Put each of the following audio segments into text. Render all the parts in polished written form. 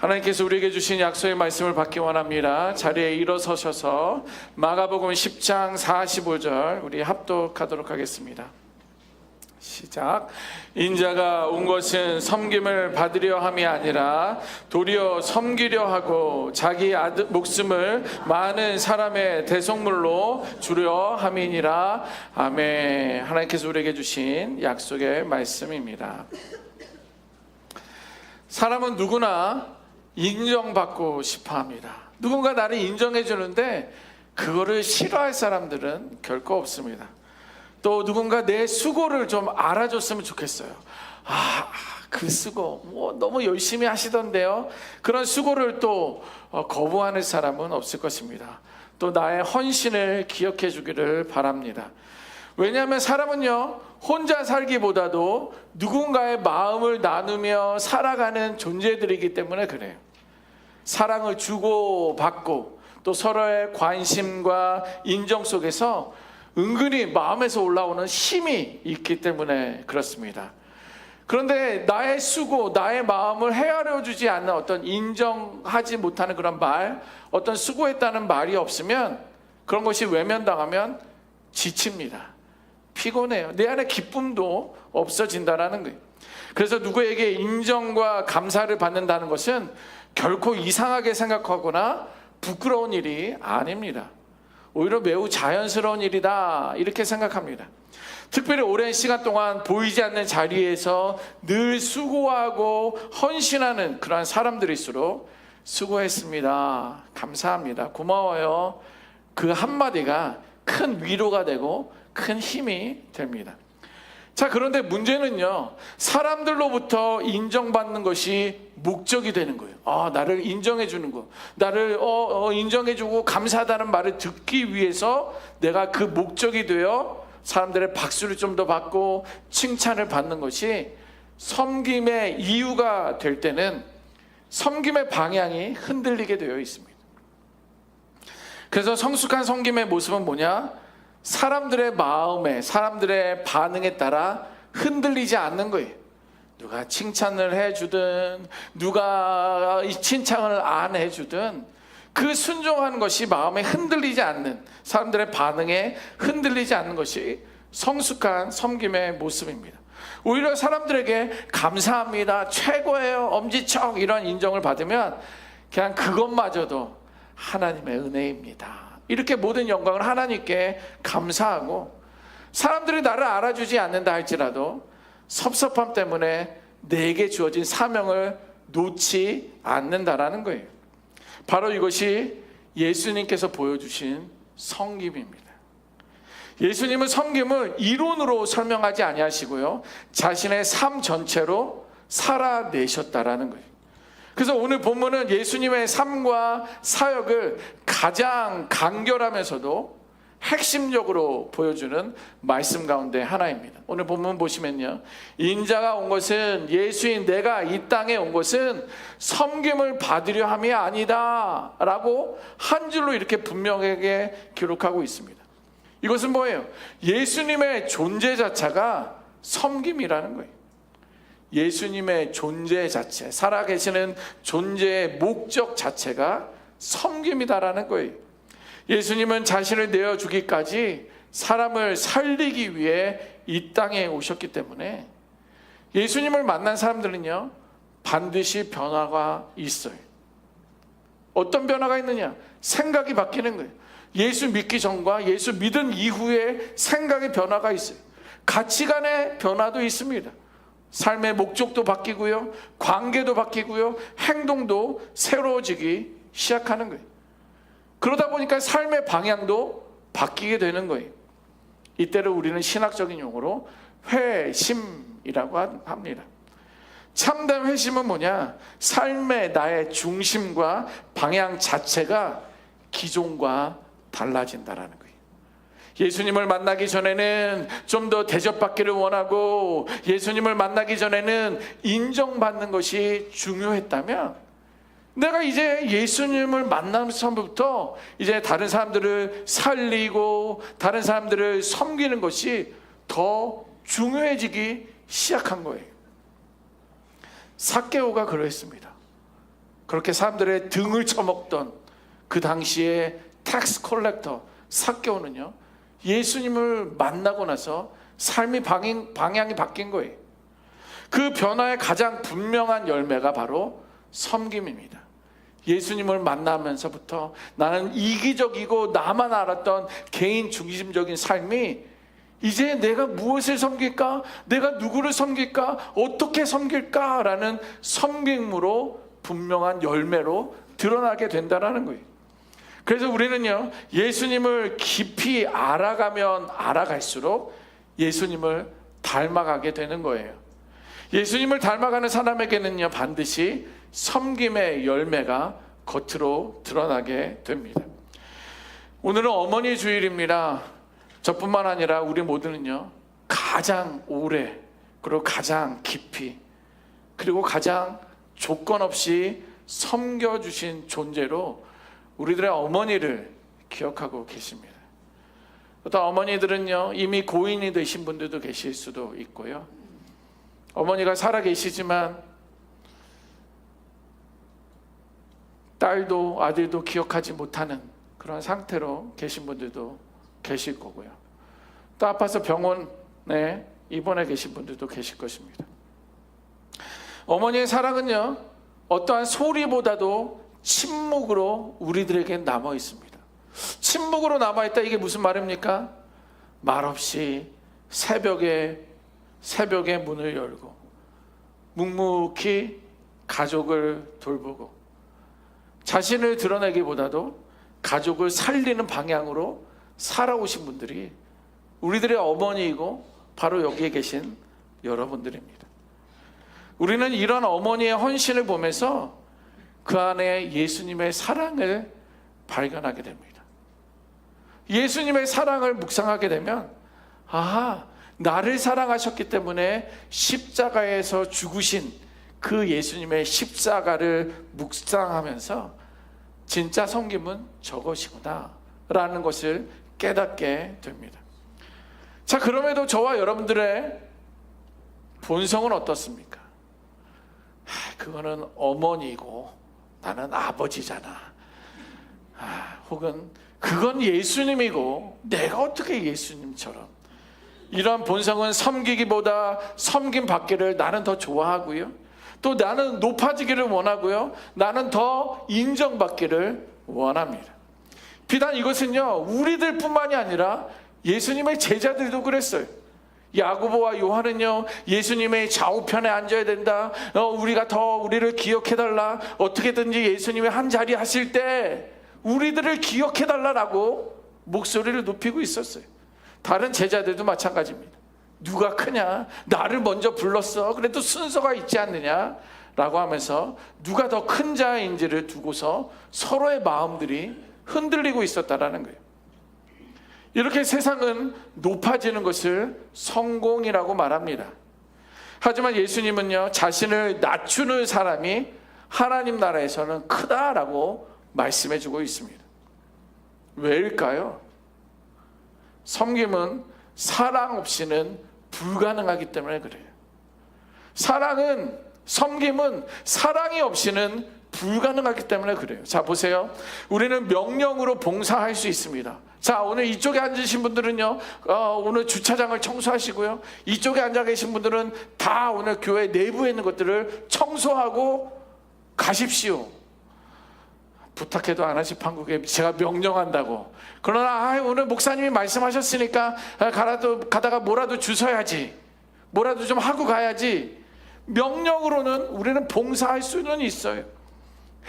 하나님께서 우리에게 주신 약속의 말씀을 받기 원합니다. 자리에 일어서셔서 마가복음 10장 45절 우리 합독하도록 하겠습니다. 시작. 인자가 온 것은 섬김을 받으려 함이 아니라 도리어 섬기려 하고 자기 목숨을 많은 사람의 대속물로 주려 함이니라. 아멘. 하나님께서 우리에게 주신 약속의 말씀입니다. 사람은 누구나 인정받고 싶어 합니다. 누군가 나를 인정해 주는데 그거를 싫어할 사람들은 결코 없습니다. 또 누군가 내 수고를 좀 알아줬으면 좋겠어요. 그 수고 너무 열심히 하시던데요. 그런 수고를 또 거부하는 사람은 없을 것입니다. 또 나의 헌신을 기억해 주기를 바랍니다. 왜냐하면 사람은요, 혼자 살기보다도 누군가의 마음을 나누며 살아가는 존재들이기 때문에 그래요. 사랑을 주고받고 또 서로의 관심과 인정 속에서 은근히 마음에서 올라오는 힘이 있기 때문에 그렇습니다. 그런데 나의 수고, 나의 마음을 헤아려 주지 않는 어떤 인정하지 못하는 그런 말, 어떤 수고했다는 말이 없으면 그런 것이 외면당하면 지칩니다. 피곤해요. 내 안에 기쁨도 없어진다는 거예요. 그래서 누구에게 인정과 감사를 받는다는 것은 결코 이상하게 생각하거나 부끄러운 일이 아닙니다. 오히려 매우 자연스러운 일이다 이렇게 생각합니다. 특별히 오랜 시간 동안 보이지 않는 자리에서 늘 수고하고 헌신하는 그러한 사람들일수록 수고했습니다, 감사합니다, 고마워요, 그 한마디가 큰 위로가 되고 큰 힘이 됩니다. 자, 그런데 문제는요, 사람들로부터 인정받는 것이 목적이 되는 거예요. 나를 인정해 주는 거, 나를 인정해 주고 감사하다는 말을 듣기 위해서 내가 그 목적이 되어 사람들의 박수를 좀 더 받고 칭찬을 받는 것이 섬김의 이유가 될 때는 섬김의 방향이 흔들리게 되어 있습니다. 그래서 성숙한 섬김의 모습은 뭐냐? 사람들의 마음에, 사람들의 반응에 따라 흔들리지 않는 거예요. 누가 칭찬을 해주든 누가 이 칭찬을 안 해주든 그 순종하는 것이 마음에 흔들리지 않는, 사람들의 반응에 흔들리지 않는 것이 성숙한 섬김의 모습입니다. 오히려 사람들에게 감사합니다, 최고예요, 엄지척 이런 인정을 받으면 그냥 그것마저도 하나님의 은혜입니다, 이렇게 모든 영광을 하나님께 감사하고, 사람들이 나를 알아주지 않는다 할지라도 섭섭함 때문에 내게 주어진 사명을 놓지 않는다라는 거예요. 바로 이것이 예수님께서 보여주신 섬김입니다. 예수님은 섬김을 이론으로 설명하지 아니하시고요, 자신의 삶 전체로 살아내셨다라는 거예요. 그래서 오늘 본문은 예수님의 삶과 사역을 가장 간결하면서도 핵심적으로 보여주는 말씀 가운데 하나입니다. 오늘 본문 보시면요, 인자가 온 것은, 예수인 내가 이 땅에 온 것은 섬김을 받으려 함이 아니다 라고 한 줄로 이렇게 분명하게 기록하고 있습니다. 이것은 뭐예요? 예수님의 존재 자체가 섬김이라는 거예요. 예수님의 존재 자체, 살아계시는 존재의 목적 자체가 섬김이다라는 거예요. 예수님은 자신을 내어주기까지 사람을 살리기 위해 이 땅에 오셨기 때문에 예수님을 만난 사람들은요, 반드시 변화가 있어요. 어떤 변화가 있느냐? 생각이 바뀌는 거예요. 예수 믿기 전과 예수 믿은 이후에 생각의 변화가 있어요. 가치관의 변화도 있습니다. 삶의 목적도 바뀌고요, 관계도 바뀌고요, 행동도 새로워지기 시작하는 거예요. 그러다 보니까 삶의 방향도 바뀌게 되는 거예요. 이때를 우리는 신학적인 용어로 회심이라고 합니다. 참된 회심은 뭐냐? 삶의 나의 중심과 방향 자체가 기존과 달라진다라는 거예요. 예수님을 만나기 전에는 좀 더 대접받기를 원하고, 예수님을 만나기 전에는 인정받는 것이 중요했다면, 내가 이제 예수님을 만나면서부터 이제 다른 사람들을 살리고 다른 사람들을 섬기는 것이 더 중요해지기 시작한 거예요. 삭개오가 그러했습니다. 그렇게 사람들의 등을 쳐먹던 그 당시에 텍스 컬렉터 삭개오는요, 예수님을 만나고 나서 삶의 방향이 바뀐 거예요. 그 변화의 가장 분명한 열매가 바로 섬김입니다. 예수님을 만나면서부터 나는 이기적이고 나만 알았던 개인 중심적인 삶이 이제 내가 무엇을 섬길까? 내가 누구를 섬길까? 어떻게 섬길까? 라는 섬김으로 분명한 열매로 드러나게 된다는 거예요. 그래서 우리는요, 예수님을 깊이 알아가면 알아갈수록 예수님을 닮아가게 되는 거예요. 예수님을 닮아가는 사람에게는요, 반드시 섬김의 열매가 겉으로 드러나게 됩니다. 오늘은 어머니 주일입니다. 저뿐만 아니라 우리 모두는요, 가장 오래, 그리고 가장 깊이, 그리고 가장 조건 없이 섬겨주신 존재로 우리들의 어머니를 기억하고 계십니다. 어떤 어머니들은요, 이미 고인이 되신 분들도 계실 수도 있고요, 어머니가 살아 계시지만 딸도 아들도 기억하지 못하는 그런 상태로 계신 분들도 계실 거고요, 또 아파서 병원에 입원해 계신 분들도 계실 것입니다. 어머니의 사랑은요, 어떠한 소리보다도 침묵으로 우리들에게 남아 있습니다. 침묵으로 남아 있다, 이게 무슨 말입니까? 말없이 새벽에 문을 열고 묵묵히 가족을 돌보고 자신을 드러내기보다도 가족을 살리는 방향으로 살아오신 분들이 우리들의 어머니이고 바로 여기에 계신 여러분들입니다. 우리는 이런 어머니의 헌신을 보면서 그 안에 예수님의 사랑을 발견하게 됩니다. 예수님의 사랑을 묵상하게 되면, 아하, 나를 사랑하셨기 때문에 십자가에서 죽으신 그 예수님의 십자가를 묵상하면서 진짜 섬김은 저것이구나 라는 것을 깨닫게 됩니다. 자, 그럼에도 저와 여러분들의 본성은 어떻습니까? 그거는 어머니고 나는 아버지잖아. 혹은 그건 예수님이고 내가 어떻게 예수님처럼. 이런 본성은 섬기기보다 섬김 받기를 나는 더 좋아하고요, 또 나는 높아지기를 원하고요, 나는 더 인정받기를 원합니다. 비단 이것은요, 우리들 뿐만이 아니라 예수님의 제자들도 그랬어요. 야고보와 요한은요, 예수님의 좌우편에 앉아야 된다, 우리가 더 우리를 기억해달라, 어떻게든지 예수님이 한 자리 하실 때 우리들을 기억해달라고 목소리를 높이고 있었어요. 다른 제자들도 마찬가지입니다. 누가 크냐, 나를 먼저 불렀어, 그래도 순서가 있지 않느냐 라고 하면서 누가 더 큰 자인지를 두고서 서로의 마음들이 흔들리고 있었다라는 거예요. 이렇게 세상은 높아지는 것을 성공이라고 말합니다. 하지만 예수님은요, 자신을 낮추는 사람이 하나님 나라에서는 크다라고 말씀해주고 있습니다. 왜일까요? 섬김은 사랑 없이는 불가능하기 때문에 그래요. 섬김은 사랑이 없이는 불가능하기 때문에 그래요. 자, 보세요. 우리는 명령으로 봉사할 수 있습니다. 자, 오늘 이쪽에 앉으신 분들은요, 오늘 주차장을 청소하시고요, 이쪽에 앉아 계신 분들은 다 오늘 교회 내부에 있는 것들을 청소하고 가십시오. 부탁해도 안 하시 판국에 제가 명령한다고. 그러나 오늘 목사님이 말씀하셨으니까 가다가 뭐라도 주워야지, 뭐라도 좀 하고 가야지. 명령으로는 우리는 봉사할 수는 있어요.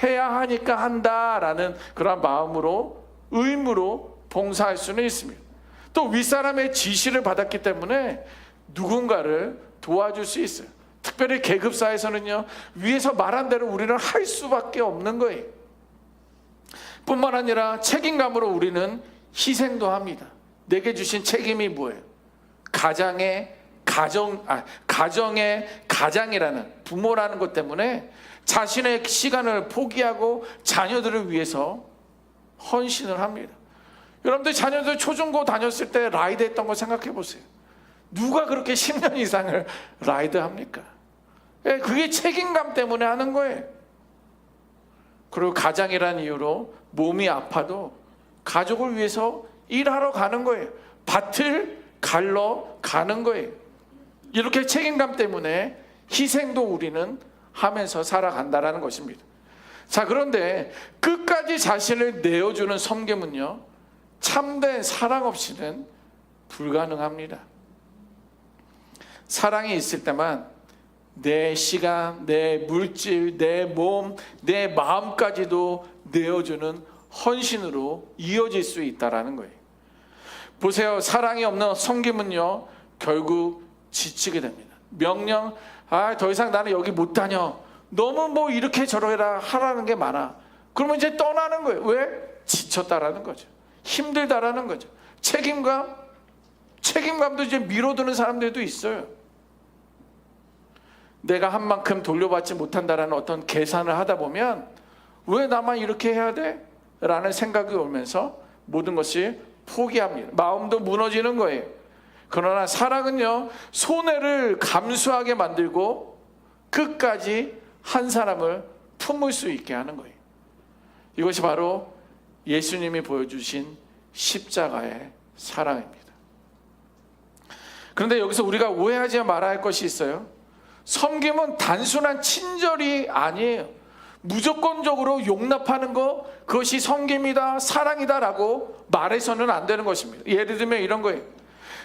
해야 하니까 한다라는 그런 마음으로, 의무로 봉사할 수는 있습니다. 또 윗사람의 지시를 받았기 때문에 누군가를 도와줄 수 있어요. 특별히 계급사에서는요, 위에서 말한 대로 우리는 할 수밖에 없는 거예요. 뿐만 아니라 책임감으로 우리는 희생도 합니다. 내게 주신 책임이 뭐예요? 가정의 가장이라는, 부모라는 것 때문에 자신의 시간을 포기하고 자녀들을 위해서 헌신을 합니다. 여러분들 자녀들 초중고 다녔을 때 라이드 했던 거 생각해 보세요. 누가 그렇게 10년 이상을 라이드 합니까? 그게 책임감 때문에 하는 거예요. 그리고 가장이라는 이유로 몸이 아파도 가족을 위해서 일하러 가는 거예요. 밭을 갈러 가는 거예요. 이렇게 책임감 때문에 희생도 우리는 하면서 살아간다라는 것입니다. 자, 그런데 끝까지 자신을 내어주는 섬김은요, 참된 사랑 없이는 불가능합니다. 사랑이 있을 때만 내 시간, 내 물질, 내 몸, 내 마음까지도 내어주는 헌신으로 이어질 수 있다라는 거예요. 보세요. 사랑이 없는 섬김은요, 결국 지치게 됩니다. 명령, 더 이상 나는 여기 못 다녀. 너무 뭐 이렇게 저러라 하라는 게 많아. 그러면 이제 떠나는 거예요. 왜? 지쳤다라는 거죠. 힘들다라는 거죠. 책임감도 이제 미뤄두는 사람들도 있어요. 내가 한 만큼 돌려받지 못한다라는 어떤 계산을 하다 보면 왜 나만 이렇게 해야 돼? 라는 생각이 오면서 모든 것이 포기합니다. 마음도 무너지는 거예요. 그러나 사랑은요, 손해를 감수하게 만들고 끝까지 한 사람을 품을 수 있게 하는 거예요. 이것이 바로 예수님이 보여주신 십자가의 사랑입니다. 그런데 여기서 우리가 오해하지 말아야 할 것이 있어요. 섬김은 단순한 친절이 아니에요. 무조건적으로 용납하는 것, 그것이 섬김이다, 사랑이다 라고 말해서는 안 되는 것입니다. 예를 들면 이런 거예요.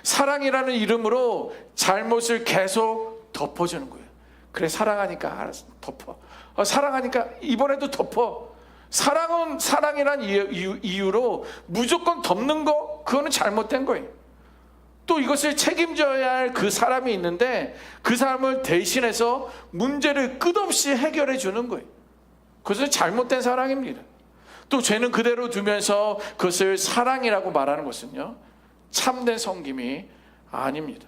사랑이라는 이름으로 잘못을 계속 덮어주는 거예요. 그래, 사랑하니까 알았어, 덮어. 사랑하니까 이번에도 덮어. 사랑은 사랑이란 이유로 무조건 덮는 거, 그거는 잘못된 거예요. 또 이것을 책임져야 할 그 사람이 있는데 그 사람을 대신해서 문제를 끝없이 해결해 주는 거예요. 그것은 잘못된 사랑입니다. 또 죄는 그대로 두면서 그것을 사랑이라고 말하는 것은요, 참된 섬김이 아닙니다.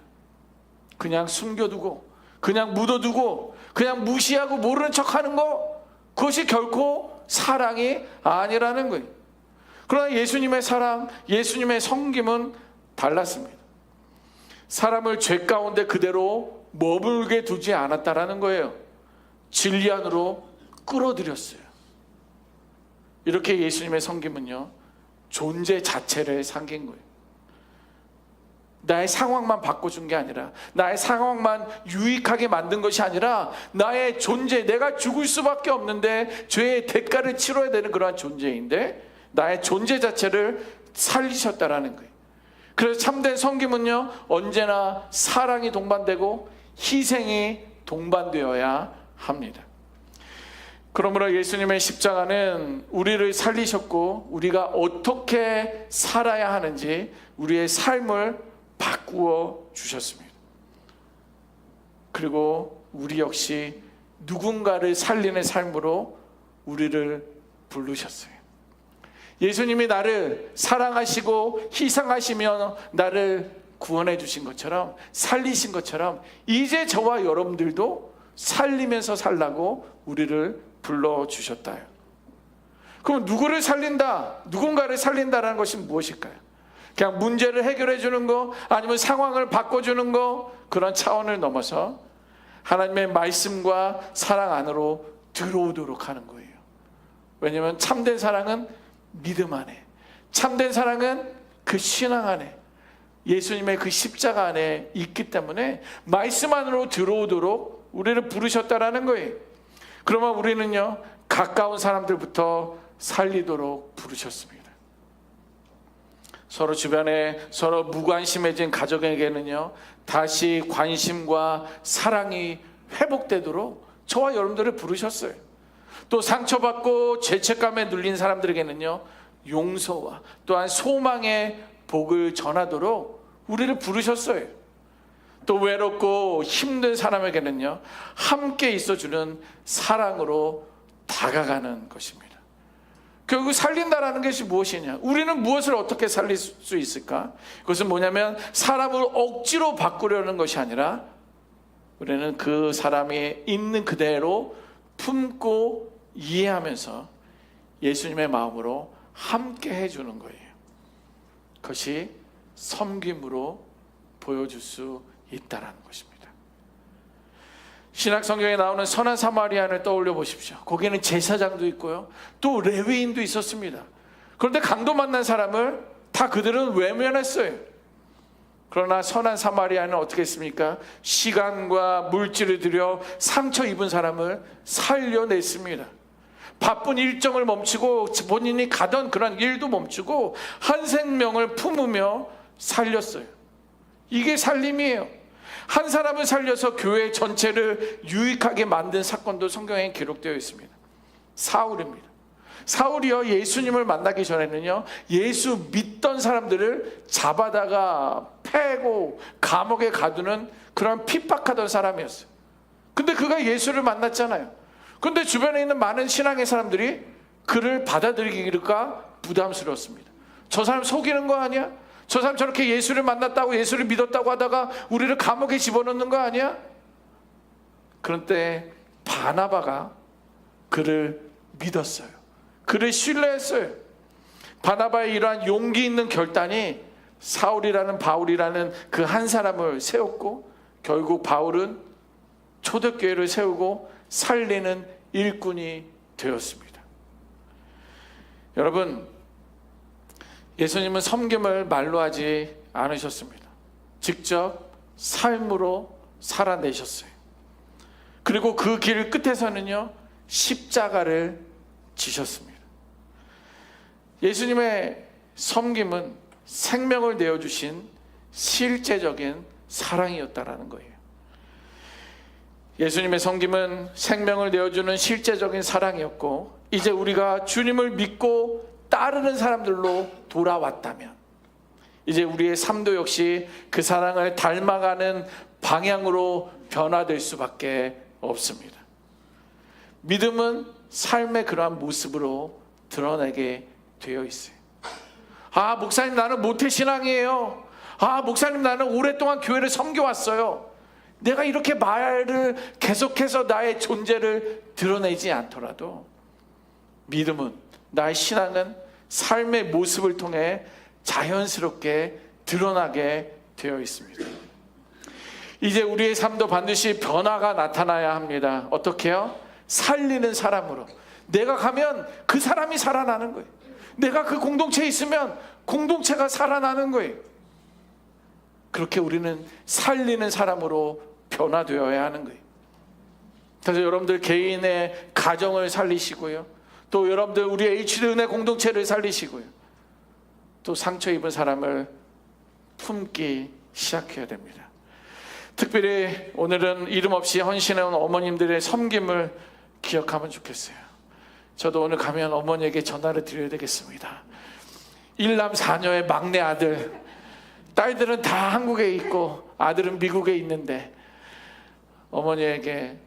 그냥 숨겨두고, 그냥 묻어두고, 그냥 무시하고 모르는 척하는 거, 그것이 결코 사랑이 아니라는 거예요. 그러나 예수님의 사랑, 예수님의 섬김은 달랐습니다. 사람을 죄 가운데 그대로 머물게 두지 않았다라는 거예요. 진리 안으로 끌어들였어요. 이렇게 예수님의 섬김은요, 존재 자체를 삼긴 거예요. 나의 상황만 바꿔준 게 아니라, 나의 상황만 유익하게 만든 것이 아니라 나의 존재, 내가 죽을 수밖에 없는데 죄의 대가를 치러야 되는 그러한 존재인데 나의 존재 자체를 살리셨다라는 거예요. 그래서 참된 섬김은요, 언제나 사랑이 동반되고 희생이 동반되어야 합니다. 그러므로 예수님의 십자가는 우리를 살리셨고 우리가 어떻게 살아야 하는지 우리의 삶을 바꾸어 주셨습니다. 그리고 우리 역시 누군가를 살리는 삶으로 우리를 부르셨어요. 예수님이 나를 사랑하시고 희생하시며 나를 구원해 주신 것처럼, 살리신 것처럼 이제 저와 여러분들도 살리면서 살라고 우리를 불러주셨다요. 그럼 누구를 살린다, 누군가를 살린다라는 것이 무엇일까요? 그냥 문제를 해결해 주는 거, 아니면 상황을 바꿔주는 거, 그런 차원을 넘어서 하나님의 말씀과 사랑 안으로 들어오도록 하는 거예요. 왜냐하면 참된 사랑은 믿음 안에, 참된 사랑은 그 신앙 안에, 예수님의 그 십자가 안에 있기 때문에 말씀 안으로 들어오도록 우리를 부르셨다라는 거예요. 그러면 우리는요, 가까운 사람들부터 살리도록 부르셨습니다. 서로 주변에 서로 무관심해진 가족에게는요, 다시 관심과 사랑이 회복되도록 저와 여러분들을 부르셨어요. 또 상처받고 죄책감에 눌린 사람들에게는요, 용서와 또한 소망의 복을 전하도록 우리를 부르셨어요. 또 외롭고 힘든 사람에게는요, 함께 있어주는 사랑으로 다가가는 것입니다. 결국 살린다라는 것이 무엇이냐? 우리는 무엇을 어떻게 살릴 수 있을까? 그것은 뭐냐면 사람을 억지로 바꾸려는 것이 아니라 우리는 그 사람이 있는 그대로 품고 이해하면서 예수님의 마음으로 함께 해주는 거예요. 그것이 섬김으로 보여줄 수 있다는 것입니다. 신약 성경에 나오는 선한 사마리아인을 떠올려 보십시오. 거기에는 제사장도 있고요, 또 레위인도 있었습니다. 그런데 강도 만난 사람을 다 그들은 외면했어요. 그러나 선한 사마리아인은 어떻게 했습니까? 시간과 물질을 들여 상처 입은 사람을 살려냈습니다. 바쁜 일정을 멈추고 본인이 가던 그런 일도 멈추고 한 생명을 품으며 살렸어요. 이게 살림이에요. 한 사람을 살려서 교회 전체를 유익하게 만든 사건도 성경에 기록되어 있습니다. 사울입니다. 사울이요, 예수님을 만나기 전에는요, 예수 믿던 사람들을 잡아다가 패고 감옥에 가두는 그런 핍박하던 사람이었어요. 근데 그가 예수를 만났잖아요. 근데 주변에 있는 많은 신앙의 사람들이 그를 받아들이기가 부담스러웠습니다. 저 사람 속이는 거 아니야? 저 사람 저렇게 예수를 만났다고, 예수를 믿었다고 하다가 우리를 감옥에 집어넣는 거 아니야? 그런데 바나바가 그를 믿었어요. 그를 신뢰했어요. 바나바의 이러한 용기 있는 결단이 사울이라는, 바울이라는 그 한 사람을 세웠고, 결국 바울은 초대교회를 세우고 살리는 일꾼이 되었습니다. 여러분, 예수님은 섬김을 말로 하지 않으셨습니다. 직접 삶으로 살아내셨어요. 그리고 그 길 끝에서는요, 십자가를 지셨습니다. 예수님의 섬김은 생명을 내어주신 실제적인 사랑이었다라는 거예요. 예수님의 섬김은 생명을 내어주는 실제적인 사랑이었고, 이제 우리가 주님을 믿고 따르는 사람들로 돌아왔다면 이제 우리의 삶도 역시 그 사랑을 닮아가는 방향으로 변화될 수밖에 없습니다. 믿음은 삶의 그러한 모습으로 드러나게 되어 있어요. 아, 목사님 나는 모태신앙이에요. 아, 목사님 나는 오랫동안 교회를 섬겨왔어요. 내가 이렇게 말을 계속해서 나의 존재를 드러내지 않더라도 믿음은, 나의 신앙은 삶의 모습을 통해 자연스럽게 드러나게 되어 있습니다. 이제 우리의 삶도 반드시 변화가 나타나야 합니다. 어떻게요? 살리는 사람으로. 내가 가면 그 사람이 살아나는 거예요. 내가 그 공동체에 있으면 공동체가 살아나는 거예요. 그렇게 우리는 살리는 사람으로 변화되어야 하는 거예요. 그래서 여러분들 개인의 가정을 살리시고요, 또 여러분들 우리 HD 은혜 공동체를 살리시고요, 또 상처 입은 사람을 품기 시작해야 됩니다. 특별히 오늘은 이름 없이 헌신해온 어머님들의 섬김을 기억하면 좋겠어요. 저도 오늘 가면 어머니에게 전화를 드려야 되겠습니다. 1남 4녀의 막내 아들, 딸들은 다 한국에 있고 아들은 미국에 있는데 어머니에게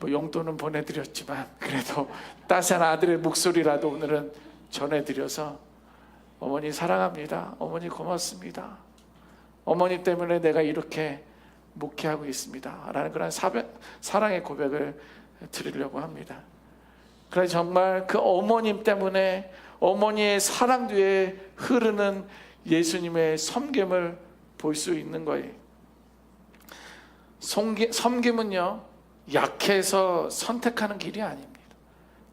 용돈은 보내드렸지만 그래도 따스한 아들의 목소리라도 오늘은 전해드려서, 어머니 사랑합니다, 어머니 고맙습니다, 어머니 때문에 내가 이렇게 목회하고 있습니다 라는 그런 사랑의 고백을 드리려고 합니다. 그래서 정말 그 어머님 때문에, 어머니의 사랑 뒤에 흐르는 예수님의 섬김을 볼 수 있는 거예요. 섬김은요, 약해서 선택하는 길이 아닙니다.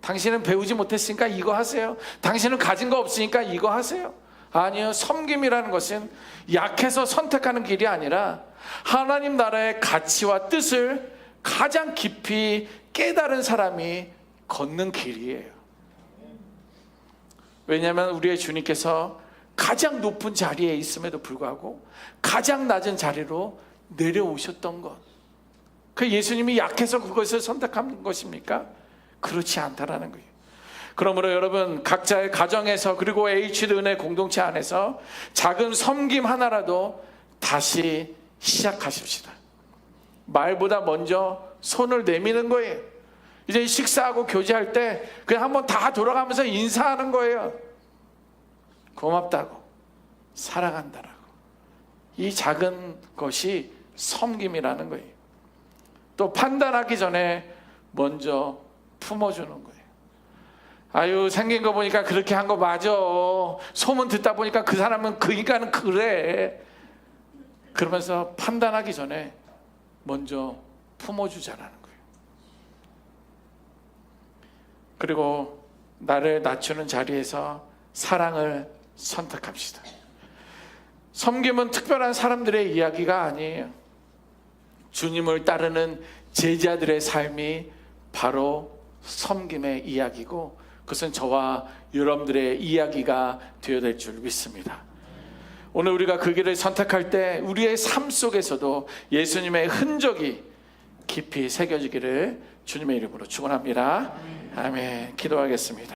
당신은 배우지 못했으니까 이거 하세요, 당신은 가진 거 없으니까 이거 하세요. 아니요, 섬김이라는 것은 약해서 선택하는 길이 아니라 하나님 나라의 가치와 뜻을 가장 깊이 깨달은 사람이 걷는 길이에요. 왜냐하면 우리의 주님께서 가장 높은 자리에 있음에도 불구하고 가장 낮은 자리로 내려오셨던 것, 그 예수님이 약해서 그것을 선택한 것입니까? 그렇지 않다라는 거예요. 그러므로 여러분, 각자의 가정에서, 그리고 HD 은혜 공동체 안에서 작은 섬김 하나라도 다시 시작하십시다. 말보다 먼저 손을 내미는 거예요. 이제 식사하고 교제할 때 그냥 한번 다 돌아가면서 인사하는 거예요. 고맙다고, 사랑한다라고. 이 작은 것이 섬김이라는 거예요. 또 판단하기 전에 먼저 품어주는 거예요. 아유, 생긴 거 보니까 그렇게 한 거 맞아, 소문 듣다 보니까 그 사람은, 그 인간은 그래, 그러면서 판단하기 전에 먼저 품어주자라는 거예요. 그리고 나를 낮추는 자리에서 사랑을 선택합시다. 섬김은 특별한 사람들의 이야기가 아니에요. 주님을 따르는 제자들의 삶이 바로 섬김의 이야기고, 그것은 저와 여러분들의 이야기가 되어야 될 줄 믿습니다. 오늘 우리가 그 길을 선택할 때 우리의 삶 속에서도 예수님의 흔적이 깊이 새겨지기를 주님의 이름으로 축원합니다. 아멘. 기도하겠습니다.